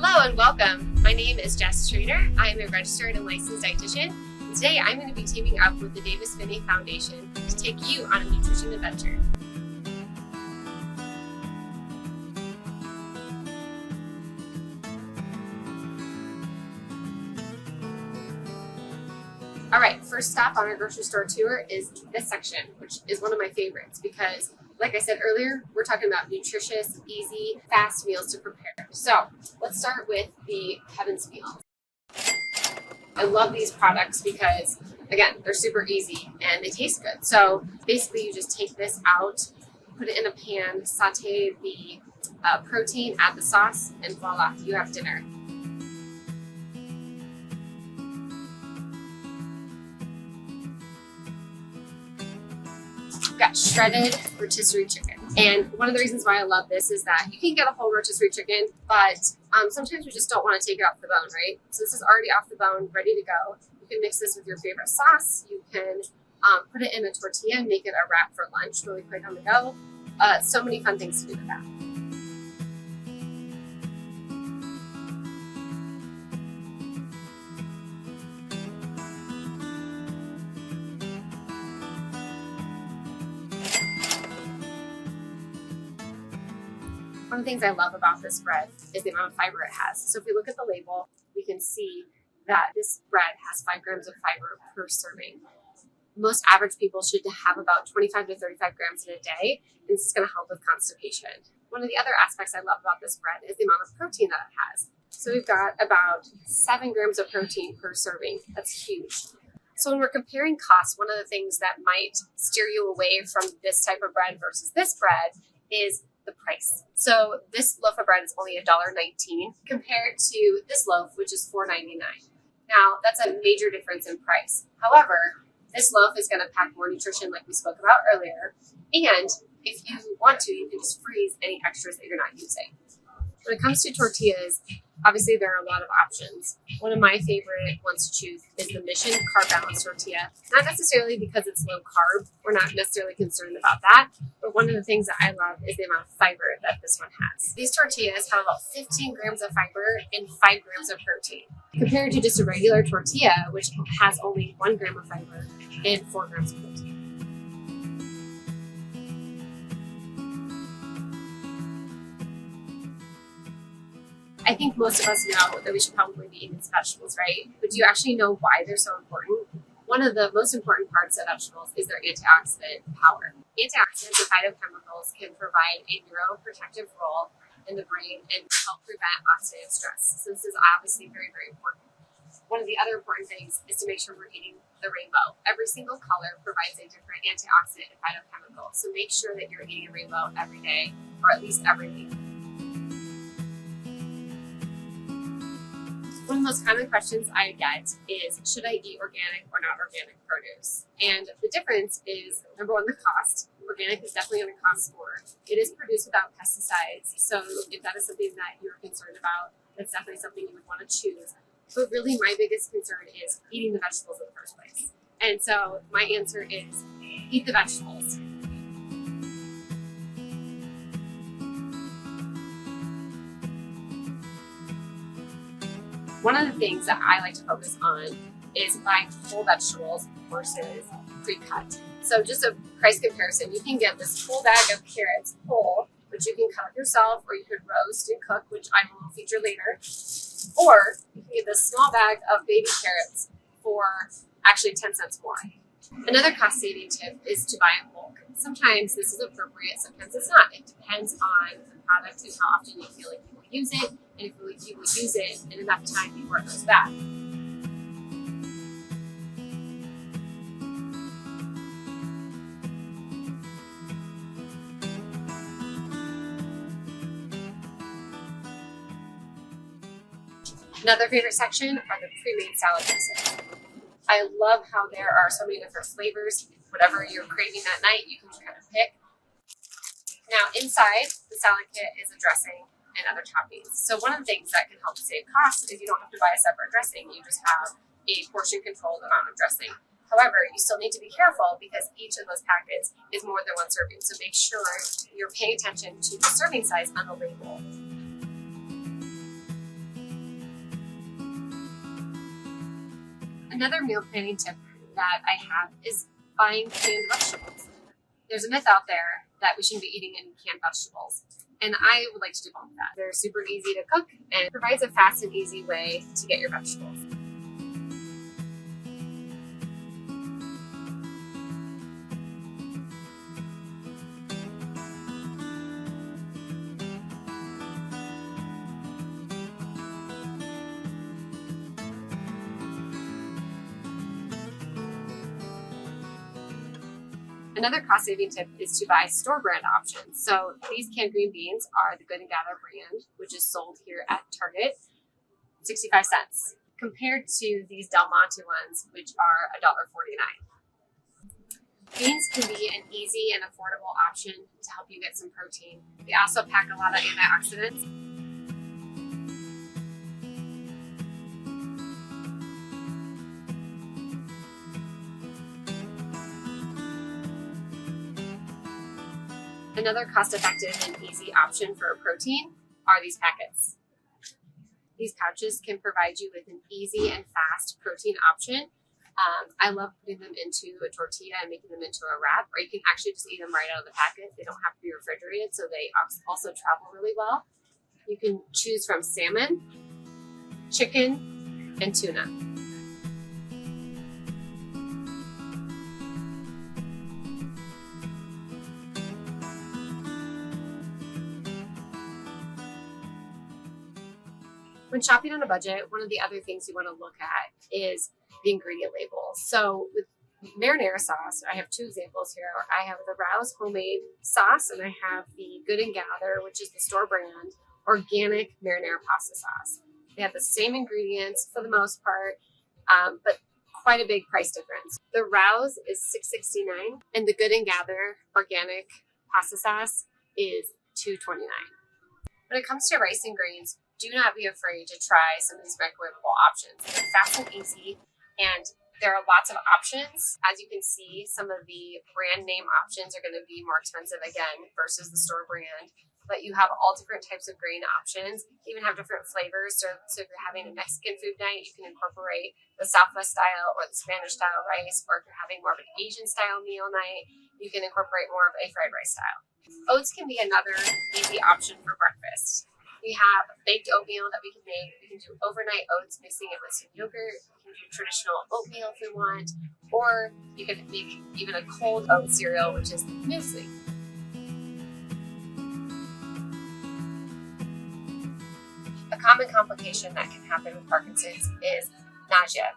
Hello and welcome. My name is Jess Trainer. I am a registered and licensed dietitian. And today I'm going to be teaming up with the Phinney Foundation to take you on a nutrition adventure. Alright, first stop on our grocery store tour is this section, which is one of my favorites because, like I said earlier, we're talking about nutritious, easy, fast meals to prepare. So let's start with the Heaven's Meal. I love these products because, again, they're super easy and they taste good. So basically you just take this out, put it in a pan, saute the protein, add the sauce, and voila, you have dinner. We've got shredded rotisserie chicken. And one of the reasons why I love this is that you can get a whole rotisserie chicken, but sometimes we just don't want to take it off the bone, right? So this is already off the bone, ready to go. You can mix this with your favorite sauce. You can put it in a tortilla and make it a wrap for lunch really quick on the go. So many fun things to do with that. One of the things I love about this bread is the amount of fiber it has. So if we look at the label, we can see that this bread has 5 grams of fiber per serving. Most average people should have about 25 to 35 grams in a day, and this is going to help with constipation. One of the other aspects I love about this bread is the amount of protein that it has. So we've got about 7 grams of protein per serving. That's huge. So when we're comparing costs, one of the things that might steer you away from this type of bread versus this bread is the price. So this loaf of bread is only $1.19 compared to this loaf, which is $4.99. Now that's a major difference in price. However, this loaf is going to pack more nutrition like we spoke about earlier. And if you want to, you can just freeze any extras that you're not using. When it comes to tortillas, obviously there are a lot of options. One of my favorite ones to choose is the Mission Carb Balance Tortilla. Not necessarily because it's low carb. We're not necessarily concerned about that. But one of the things that I love is the amount of fiber that this one has. These tortillas have about 15 grams of fiber and 5 grams of protein, compared to just a regular tortilla, which has only 1 gram of fiber and 4 grams of protein. I think most of us know that we should probably be eating vegetables, right? But do you actually know why they're so important? One of the most important parts of vegetables is their antioxidant power. Antioxidants and phytochemicals can provide a neuroprotective role in the brain and help prevent oxidative stress. So this is obviously very, very important. One of the other important things is to make sure we're eating the rainbow. Every single color provides a different antioxidant and phytochemical. So make sure that you're eating a rainbow every day, or at least every week. One of the most common questions I get is, should I eat organic or not organic produce? And the difference is, number one, the cost. Organic is definitely going to cost more. It is produced without pesticides. So if that is something that you're concerned about, that's definitely something you would want to choose. But really my biggest concern is eating the vegetables in the first place. And so my answer is, eat the vegetables. One of the things that I like to focus on is buying whole vegetables versus pre-cut. So just a price comparison, you can get this full bag of carrots whole, which you can cut yourself, or you could roast and cook, which I will feature later. Or you can get this small bag of baby carrots for actually 10 cents more. Another cost-saving tip is to buy in bulk. Sometimes this is appropriate, sometimes it's not. It depends on the product and how often you feel like you will use it, and if you will use it in enough time before it goes bad. Another favorite section are the pre-made salad mixes. I love how there are so many different flavors. Whatever you're craving that night, you can kind of pick. Now inside the salad kit is a dressing and other toppings. So one of the things that can help save costs is you don't have to buy a separate dressing. You just have a portion controlled amount of dressing. However, you still need to be careful because each of those packets is more than one serving. So make sure you're paying attention to the serving size on the label. Another meal planning tip that I have is buying canned vegetables. There's a myth out there that we shouldn't be eating any canned vegetables, and I would like to debunk that. They're super easy to cook and provides a fast and easy way to get your vegetables. Another cost-saving tip is to buy store brand options. So these canned green beans are the Good and Gather brand, which is sold here at Target, 65 cents, compared to these Del Monte ones, which are $1.49. Beans can be an easy and affordable option to help you get some protein. They also pack a lot of antioxidants. Another cost-effective and easy option for protein are these packets. These pouches can provide you with an easy and fast protein option. I love putting them into a tortilla and making them into a wrap, or you can actually just eat them right out of the packet. They don't have to be refrigerated, so they also travel really well. You can choose from salmon, chicken, and tuna. When shopping on a budget, one of the other things you want to look at is the ingredient labels. So with marinara sauce, I have two examples here. I have the Rouse homemade sauce, and I have the Good and Gather, which is the store brand, organic marinara pasta sauce. They have the same ingredients for the most part, but quite a big price difference. The Rouse is $6.69, and the Good and Gather organic pasta sauce is $2.29. When it comes to rice and grains, do not be afraid to try some of these microwavable options. They're fast and easy, and there are lots of options. As you can see, some of the brand name options are going to be more expensive again versus the store brand, but you have all different types of grain options. You even have different flavors. So if you're having a Mexican food night, you can incorporate the Southwest style or the Spanish style rice, or if you're having more of an Asian style meal night, you can incorporate more of a fried rice style. Oats can be another easy option for breakfast. We have baked oatmeal that we can make. We can do overnight oats, mixing it with some yogurt. We can do traditional oatmeal if we want, or you can make even a cold oat cereal, which is muesli. A common complication that can happen with Parkinson's is nausea.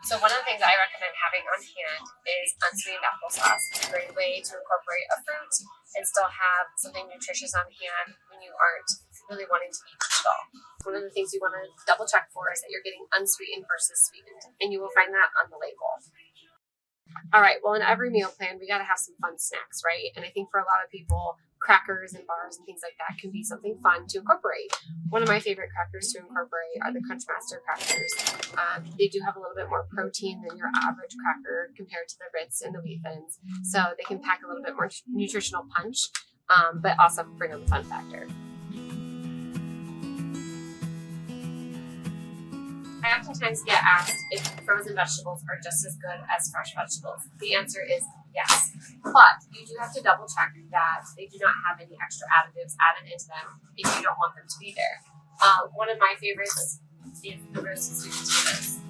So one of the things I recommend having on hand is unsweetened applesauce. It's a great way to incorporate a fruit and still have something nutritious on hand when you aren't really wanting to eat much at all. One of the things you want to double check for is that you're getting unsweetened versus sweetened, and you will find that on the label. All right, well, in every meal plan, we got to have some fun snacks, right? And I think for a lot of people, crackers and bars and things like that can be something fun to incorporate. One of my favorite crackers to incorporate are the Crunchmaster crackers. They do have a little bit more protein than your average cracker compared to the Ritz and the Wheat Thins, so they can pack a little bit more nutritional punch, but also bring on the fun factor. I oftentimes get asked if frozen vegetables are just as good as fresh vegetables. The answer is yes, but you do have to double check that they do not have any extra additives added into them if you don't want them to be there. One of my favorites is the roasted sweet potatoes.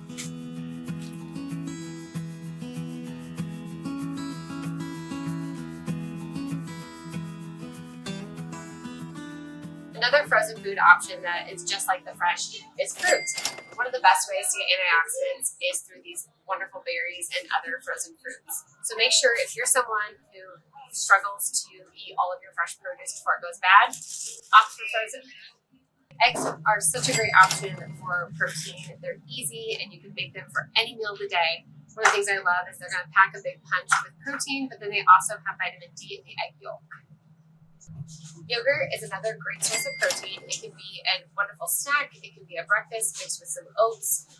Another frozen food option that is just like the fresh is fruit. One of the best ways to get antioxidants is through these wonderful berries and other frozen fruits. So make sure if you're someone who struggles to eat all of your fresh produce before it goes bad, opt for frozen. Eggs are such a great option for protein. They're easy and you can make them for any meal of the day. One of the things I love is they're going to pack a big punch with protein, but then they also have vitamin D in the egg yolk. Yogurt is another great source of protein. It can be a wonderful snack. It can be a breakfast mixed with some oats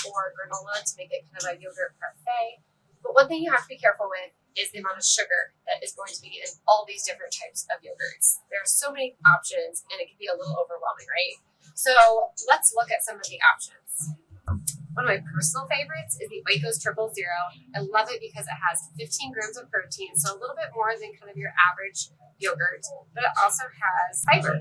or granola to make it kind of a yogurt parfait. But one thing you have to be careful with is the amount of sugar that is going to be in all these different types of yogurts. There are so many options and it can be a little overwhelming, right? So let's look at some of the options. One of my personal favorites is the Oikos Triple Zero. I love it because it has 15 grams of protein, so a little bit more than kind of your average yogurt, but it also has fiber.